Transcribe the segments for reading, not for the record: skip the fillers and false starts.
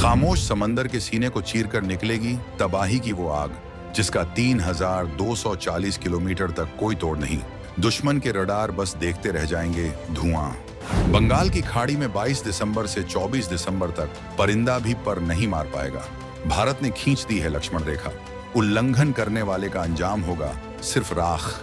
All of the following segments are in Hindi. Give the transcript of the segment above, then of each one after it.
खामोश समंदर के सीने को चीरकर निकलेगी तबाही की वो आग, जिसका 3240 किलोमीटर तक कोई तोड़ नहीं। दुश्मन के रडार बस देखते रह जाएंगे धुआं। बंगाल की खाड़ी में 22 दिसंबर से 24 दिसंबर तक परिंदा भी पर नहीं मार पाएगा। भारत ने खींच दी है लक्ष्मण रेखा। उल्लंघन करने वाले का अंजाम होगा सिर्फ राख।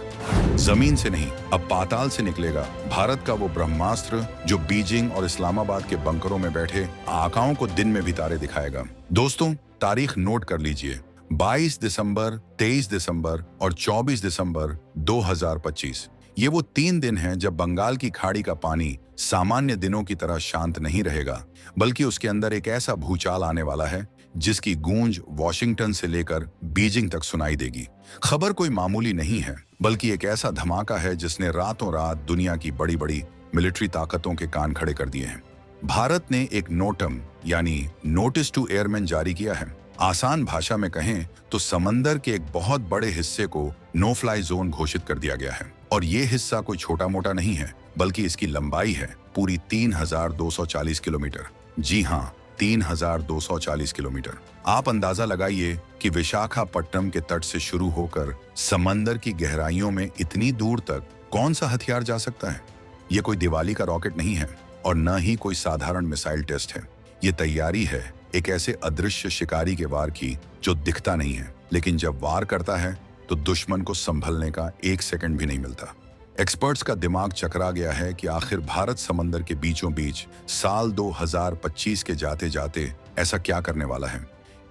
जमीन से नहीं, अब पाताल से निकलेगा भारत का वो ब्रह्मास्त्र जो बीजिंग और इस्लामाबाद के बंकरों में बैठे आकाओं को दिन में भी तारे दिखाएगा। दोस्तों, तारीख नोट कर लीजिए, 22 दिसंबर, 23 दिसंबर और 24 दिसंबर 2025। ये वो 3 दिन हैं जब बंगाल की खाड़ी का पानी सामान्य दिनों की तरह शांत नहीं रहेगा, बल्कि उसके अंदर एक ऐसा भूचाल आने वाला है जिसकी गूंज वॉशिंगटन से लेकर बीजिंग तक सुनाई देगी। खबर कोई मामूली नहीं है, बल्कि एक ऐसा धमाका है जिसने रातों रात दुनिया की बड़ी बड़ी मिलिट्री ताकतों के कान खड़े कर दिए हैं। भारत ने एक नोटम यानी नोटिस टू एयरमैन जारी किया है। आसान भाषा में कहें तो समंदर के एक बहुत बड़े हिस्से को नो फ्लाई जोन घोषित कर दिया गया है। और ये हिस्सा कोई छोटा मोटा नहीं है, बल्कि इसकी लंबाई है पूरी 3240 किलोमीटर। जी हाँ, 3240 किलोमीटर। आप अंदाजा लगाइए कि विशाखापट्टनम के तट से शुरू होकर समंदर की गहराइयों में इतनी दूर तक कौन सा हथियार जा सकता है। ये कोई दिवाली का रॉकेट नहीं है और न ही कोई साधारण मिसाइल टेस्ट है। ये तैयारी है एक ऐसे अदृश्य शिकारी के वार की जो दिखता नहीं है, लेकिन जब वार करता है तो दुश्मन को संभलने का 1 सेकंड भी नहीं मिलता। एक्सपर्ट्स का दिमाग चकरा गया है कि आखिर भारत समंदर के बीचों बीच साल 2025 के जाते जाते ऐसा क्या करने वाला है।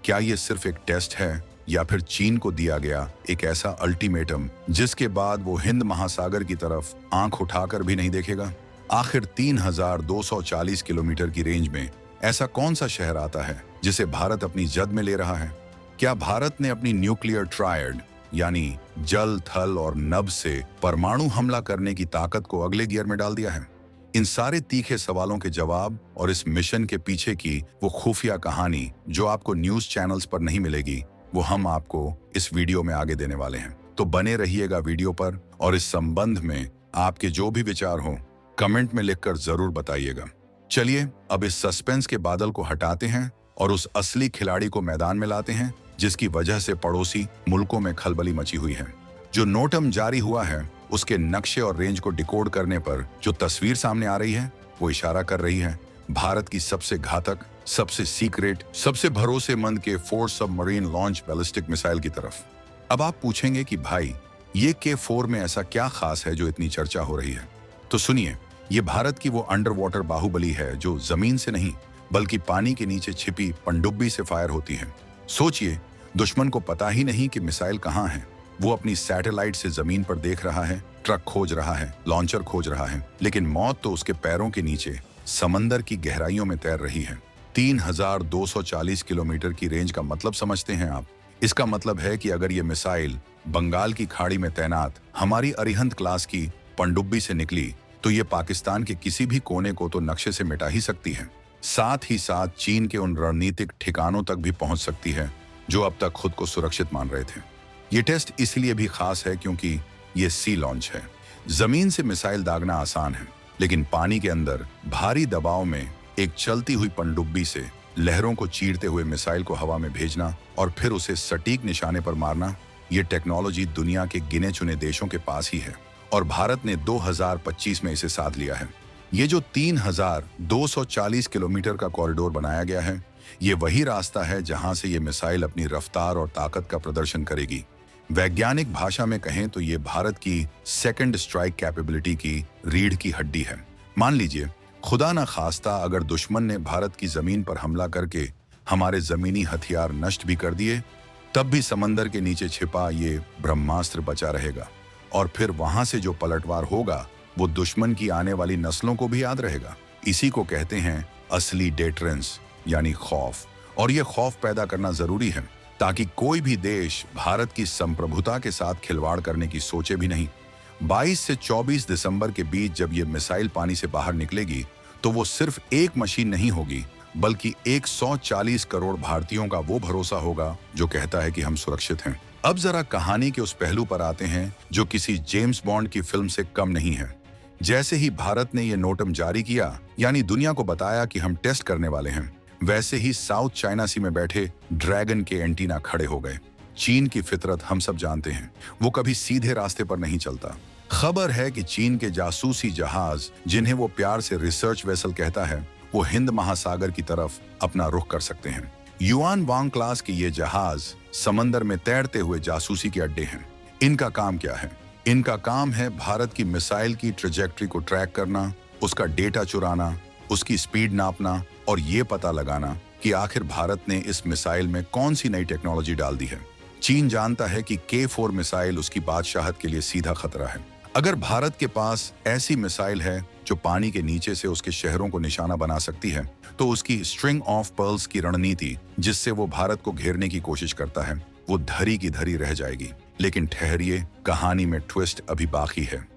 क्या ये सिर्फ एक टेस्ट है या फिर चीन को दिया गया एक ऐसा अल्टीमेटम जिसके बाद वो हिंद महासागर की तरफ आंख उठाकर भी नहीं देखेगा। आखिर 3240 किलोमीटर की रेंज में ऐसा कौन सा शहर आता है जिसे भारत अपनी जद में ले रहा है। क्या भारत ने अपनी न्यूक्लियर ट्रायड यानी जल, थल और नभ से परमाणु हमला करने की ताकत को अगले गियर में डाल दिया है। इन सारे तीखे सवालों के जवाब और इस मिशन के पीछे की वो खुफिया कहानी जो आपको न्यूज चैनल्स पर नहीं मिलेगी, वो हम आपको इस वीडियो में आगे देने वाले हैं। तो बने रहिएगा वीडियो पर और इस संबंध में आपके जो भी विचार हो कमेंट में लिखकर जरूर बताइएगा। चलिए अब इस सस्पेंस के बादल को हटाते हैं और उस असली खिलाड़ी को मैदान में लाते हैं जिसकी वजह से पड़ोसी मुल्कों में खलबली मची हुई है। जो नोटम जारी हुआ है उसके नक्शे और रेंज को डिकोड करने पर जो तस्वीर सामने आ रही है वो इशारा कर रही है भारत की सबसे घातक, सबसे सीक्रेट, सबसे भरोसेमंद के 4 सबमरीन लॉन्च बैलिस्टिक मिसाइल की तरफ। अब आप पूछेंगे कि भाई ये K4 में ऐसा क्या खास है जो इतनी चर्चा हो रही है। तो सुनिए, ये भारत की वो अंडर वाटर बाहुबली है जो जमीन से नहीं बल्कि पानी के नीचे छिपी पनडुब्बी से फायर होती है। सोचिए, दुश्मन को पता ही नहीं कि मिसाइल कहाँ है। वो अपनी सैटेलाइट से जमीन पर देख रहा है, ट्रक खोज रहा है, लॉन्चर खोज रहा है, लेकिन मौत तो उसके पैरों के नीचे समंदर की गहराइयों में तैर रही है। 3240 किलोमीटर की रेंज का मतलब समझते हैं आप। इसका मतलब है कि अगर ये मिसाइल बंगाल की खाड़ी में तैनात हमारी अरिहंत क्लास की पनडुब्बी से निकली तो ये पाकिस्तान के किसी भी कोने को तो नक्शे से मिटा ही सकती है। साथ ही साथ चीन के उन रणनीतिक ठिकानों तक भी पहुंच सकती है जो अब तक खुद को सुरक्षित मान रहे थे। ये टेस्ट इसलिए भी खास है क्योंकि ये सी लॉन्च है। जमीन से मिसाइल दागना आसान है, लेकिन पानी के अंदर भारी दबाव में एक चलती हुई पनडुब्बी से लहरों को चीरते हुए मिसाइल को हवा में भेजना और फिर उसे सटीक निशाने पर मारना, ये टेक्नोलॉजी दुनिया के गिने चुने देशों के पास ही है और भारत ने 2025 में इसे साध लिया है। ये जो 3240 किलोमीटर का कॉरिडोर बनाया गया है, ये वही रास्ता है जहां से ये मिसाइल अपनी रफ्तार और ताकत का प्रदर्शन करेगी। वैज्ञानिक भाषा में कहें तो ये भारत की सेकंड स्ट्राइक कैपेबिलिटी की रीढ़ की हड्डी है। मान लीजिए, खुदा न खास्ता अगर दुश्मन ने भारत की जमीन पर हमला करके हमारे जमीनी हथियार नष्ट भी कर दिए, तब भी समंदर के नीचे छिपा ये ब्रह्मास्त्र बचा रहेगा और फिर वहां से जो पलटवार होगा वो दुश्मन की आने वाली नस्लों को भी याद रहेगा। इसी को कहते हैं असली डेटरेंस यानी खौफ। और ये खौफ पैदा करना जरूरी है ताकि कोई भी देश भारत की संप्रभुता के साथ खिलवाड़ करने की सोचे भी नहीं। 22 से 24 दिसंबर के बीच जब ये मिसाइल पानी से बाहर निकलेगी तो वो सिर्फ एक मशीन नहीं होगी, बल्कि 140 करोड़ भारतीयों का वो भरोसा होगा जो कहता है कि हम सुरक्षित हैं। अब जरा कहानी के उस पहलू पर आते हैं जो किसी जेम्स बॉन्ड की फिल्म से कम नहीं है। जैसे ही भारत ने ये नोटम जारी किया, यानी दुनिया को बताया कि हम टेस्ट करने वाले हैं, वैसे ही साउथ चाइना सी में बैठे ड्रैगन के एंटीना खड़े हो गए। चीन की फितरत हम सब जानते हैं, वो कभी सीधे रास्ते पर नहीं चलता। खबर है कि चीन के जासूसी जहाज, जिन्हें वो प्यार से रिसर्च वेसल कहता है, वो हिंद महासागर की तरफ अपना रुख कर सकते हैं। युआन वांग क्लास के ये जहाज समंदर में तैरते हुए जासूसी के अड्डे हैं। इनका काम क्या है? इनका काम है भारत की मिसाइल की ट्रेजेक्ट्री को ट्रैक करना, उसका डेटा चुराना, उसकी स्पीड नापना और ये पता लगाना कि आखिर भारत ने इस मिसाइल में कौन सी नई टेक्नोलॉजी डाल दी है। चीन जानता है कि K4 मिसाइल उसकी बादशाहत के लिए सीधा खतरा है। अगर भारत के पास ऐसी मिसाइल है जो पानी के नीचे से उसके शहरों को निशाना बना सकती है, तो उसकी स्ट्रिंग ऑफ पर्ल्स की रणनीति, जिससे वो भारत को घेरने की कोशिश करता है, वो धरी की धरी रह जाएगी। लेकिन ठहरिए, कहानी में ट्विस्ट अभी बाकी है।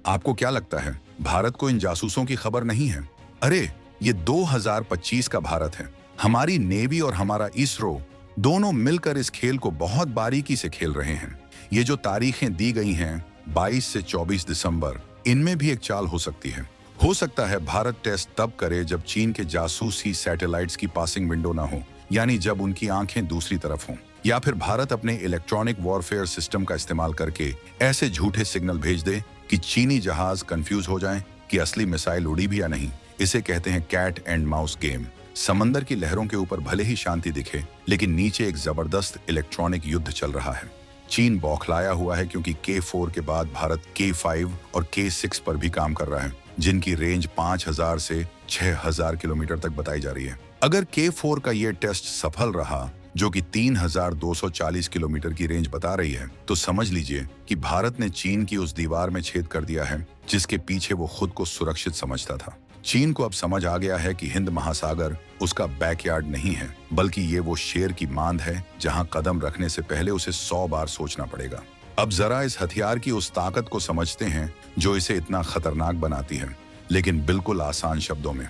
आपको क्या लगता है भारत को इन जासूसों की खबर नहीं है? अरे, ये 2025 का भारत है। हमारी नेवी और हमारा इसरो दोनों मिलकर इस खेल को बहुत बारीकी से खेल रहे हैं। ये जो तारीखें दी गई हैं 22 से 24 दिसंबर, इनमें भी एक चाल हो सकती है। हो सकता है भारत टेस्ट तब करे जब चीन के जासूसी सैटेलाइट्स की पासिंग विंडो ना हो, यानी जब उनकी आंखें दूसरी तरफ हों, या फिर भारत अपने इलेक्ट्रॉनिक वॉरफेयर सिस्टम का इस्तेमाल करके ऐसे झूठे सिग्नल भेज दे कि चीनी जहाज कंफ्यूज हो जाएं कि असली मिसाइल उड़ी भी या नहीं। इसे कहते हैं कैट एंड माउस गेम। समंदर की लहरों के ऊपर भले ही शांति दिखे, लेकिन नीचे एक जबरदस्त इलेक्ट्रॉनिक युद्ध चल रहा है। चीन बौखलाया हुआ है क्योंकि K4 के बाद भारत K5 और K6 पर भी काम कर रहा है, जिनकी रेंज 5000 से 6000 किलोमीटर तक बताई जा रही है। अगर K4 का ये टेस्ट सफल रहा, जो कि 3240 किलोमीटर की रेंज बता रही है, तो समझ लीजिए कि भारत ने चीन की उस दीवार में छेद कर दिया है जिसके पीछे वो खुद को सुरक्षित समझता था। चीन को अब समझ आ गया है कि हिंद महासागर उसका बैकयार्ड नहीं है, बल्कि ये वो शेर की मांद है जहां कदम रखने से पहले उसे 100 बार सोचना पड़ेगा। अब जरा इस हथियार की उस ताकत को समझते हैं जो इसे इतना खतरनाक बनाती है, लेकिन बिल्कुल आसान शब्दों में।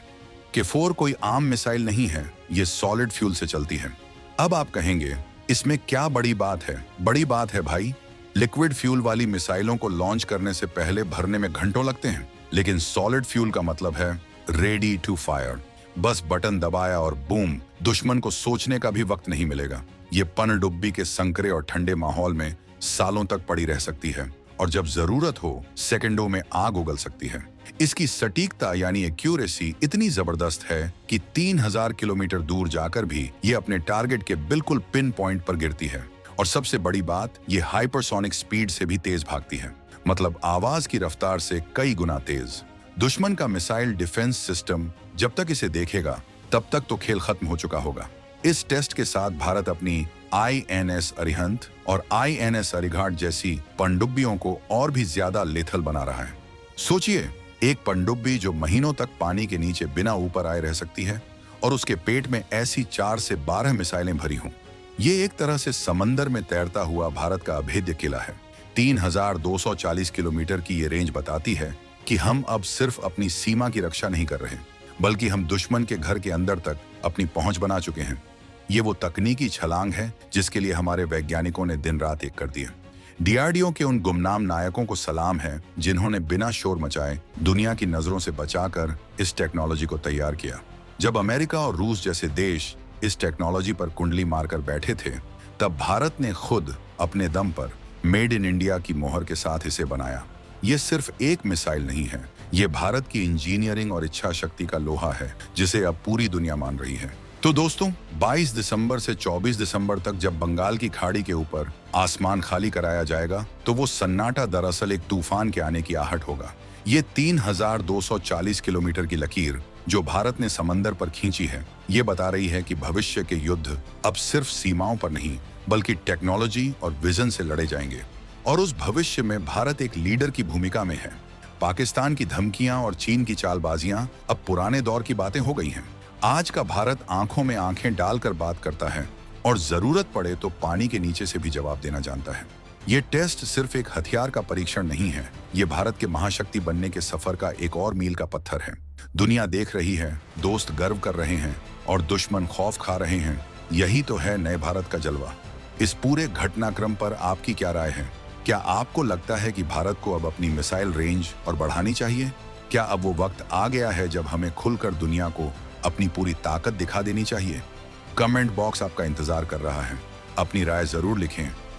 K4 कोई आम मिसाइल नहीं है, ये सॉलिड फ्यूल से चलती है। अब आप कहेंगे, इसमें क्या बड़ी बात है? बड़ी बात है भाई, लिक्विड फ्यूल वाली मिसाइलों को लॉन्च करने से पहले भरने में घंटों लगते हैं, लेकिन सॉलिड फ्यूल का मतलब है रेडी टू फायर। बस बटन दबाया और बूम, दुश्मन को सोचने का भी वक्त नहीं मिलेगा। ये पनडुब्बी के संकरे और ठंडे माहौल में सालों तक पड़ी रह सकती है और जब जरूरत हो सेकंडों में आग उगल सकती है। इसकी सटीकता यानी एक्यूरेसी इतनी जबरदस्त है कि 3000 किलोमीटर दूर जाकर भी ये अपने टारगेट के बिल्कुल पिन पॉइंट पर गिरती है। और सबसे बड़ी बात, ये हाइपरसोनिक स्पीड से भी तेज भागती है, मतलब आवाज की रफ्तार से कई गुना तेज। दुश्मन का मिसाइल डिफेंस सिस्टम जब तक इसे देखेगा तब तक तो खेल खत्म हो चुका होगा। इस टेस्ट के साथ भारत अपनी INS अरिहंत और INS अरिघाट जैसी पनडुब्बियों को और भी ज्यादा लेथल बना रहा है। सोचिए, एक पनडुब्बी जो महीनों तक पानी के नीचे बिना ऊपर आए रह सकती है और उसके पेट में ऐसी 4 से 12 मिसाइलें भरी हों। ये एक तरह से समंदर में तैरता हुआ भारत का अभेद्य किला है। 3240 किलोमीटर की ये रेंज बताती है कि हम अब सिर्फ अपनी सीमा की रक्षा नहीं कर रहे, बल्कि हम दुश्मन के घर के अंदर तक अपनी पहुंच बना चुके हैं। ये वो तकनीकी छलांग है जिसके लिए हमारे वैज्ञानिकों ने दिन रात एक कर दिया। DRDO के उन गुमनाम नायकों को सलाम है जिन्होंने बिना शोर मचाए दुनिया की नजरों से बचाकर इस टेक्नोलॉजी को तैयार किया। जब अमेरिका और रूस जैसे देश इस टेक्नोलॉजी पर कुंडली मारकर बैठे थे, तब भारत ने खुद अपने दम पर मेड इन इंडिया की मोहर के साथ इसे बनाया। ये सिर्फ एक मिसाइल नहीं है, ये भारत की इंजीनियरिंग और इच्छा शक्ति का लोहा है जिसे अब पूरी दुनिया मान रही है। तो दोस्तों, 22 दिसंबर से 24 दिसंबर तक जब बंगाल की खाड़ी के ऊपर आसमान खाली कराया जाएगा, तो वो सन्नाटा दरअसल एक तूफान के आने की आहट होगा। ये 3240 किलोमीटर की लकीर जो भारत ने समंदर पर खींची है, ये बता रही है कि भविष्य के युद्ध अब सिर्फ सीमाओं पर नहीं, बल्कि टेक्नोलॉजी और विजन से लड़े जाएंगे। और उस भविष्य में भारत एक लीडर की भूमिका में है। पाकिस्तान की धमकियां और चीन की चालबाजियां अब पुराने दौर की बातें हो गई हैं। आज का भारत आंखों में आंखें डालकर बात करता है और जरूरत पड़े तो पानी के नीचे से भी जवाब देना जानता है। ये टेस्ट सिर्फ एक हथियार का परीक्षण नहीं है, ये भारत के महाशक्ति बनने के सफर का एक और मील का पत्थर है। दुनिया देख रही है, दोस्त गर्व कर रहे हैं और दुश्मन खौफ खा रहे हैं। यही तो है नए भारत का जलवा। इस पूरे घटनाक्रम पर आपकी क्या राय है? क्या आपको लगता है कि भारत को अब अपनी मिसाइल रेंज और बढ़ानी चाहिए? क्या अब वो वक्त आ गया है जब हमें खुलकर दुनिया को अपनी पूरी ताकत दिखा देनी चाहिए। कमेंट बॉक्स आपका इंतजार कर रहा है। अपनी राय जरूर लिखें